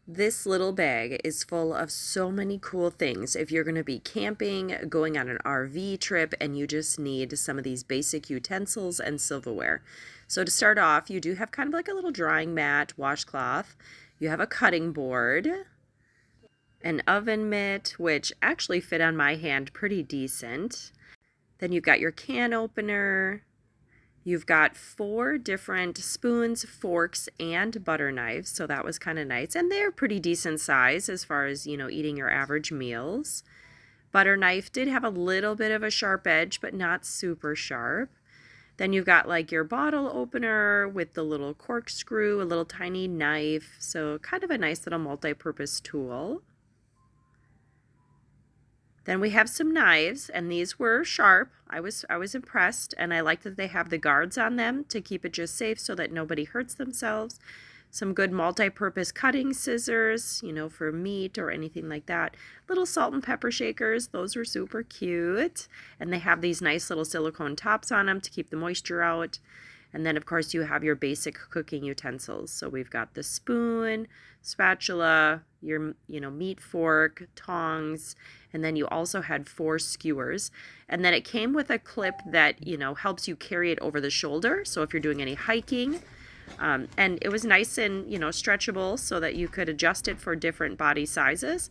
This little bag is full of so many cool things. If you're going to be camping, going on an RV trip, and you just need some of these basic utensils and silverware. So to start off, you do have kind of like a little drying mat, washcloth. You have a cutting board, an oven mitt, which actually fit on my hand pretty decent. Then you've got your can opener. You've got 4 different spoons, forks, and butter knives, so that was kind of nice. And they're pretty decent size as far as, eating your average meals. Butter knife did have a little bit of a sharp edge, but not super sharp. Then you've got like your bottle opener with the little corkscrew, a little tiny knife, so kind of a nice little multi-purpose tool. Then we have some knives, and these were sharp. I was impressed, and I like that they have the guards on them to keep it just safe so that nobody hurts themselves. Some good multi-purpose cutting scissors, for meat or anything like that. Little salt and pepper shakers, those were super cute. And they have these nice little silicone tops on them to keep the moisture out. And then, of course, you have your basic cooking utensils. So we've got the spoon, spatula, your, meat fork, tongs, and then you also had 4 skewers. And then it came with a clip that, helps you carry it over the shoulder. So if you're doing any hiking, and it was nice and, stretchable so that you could adjust it for different body sizes.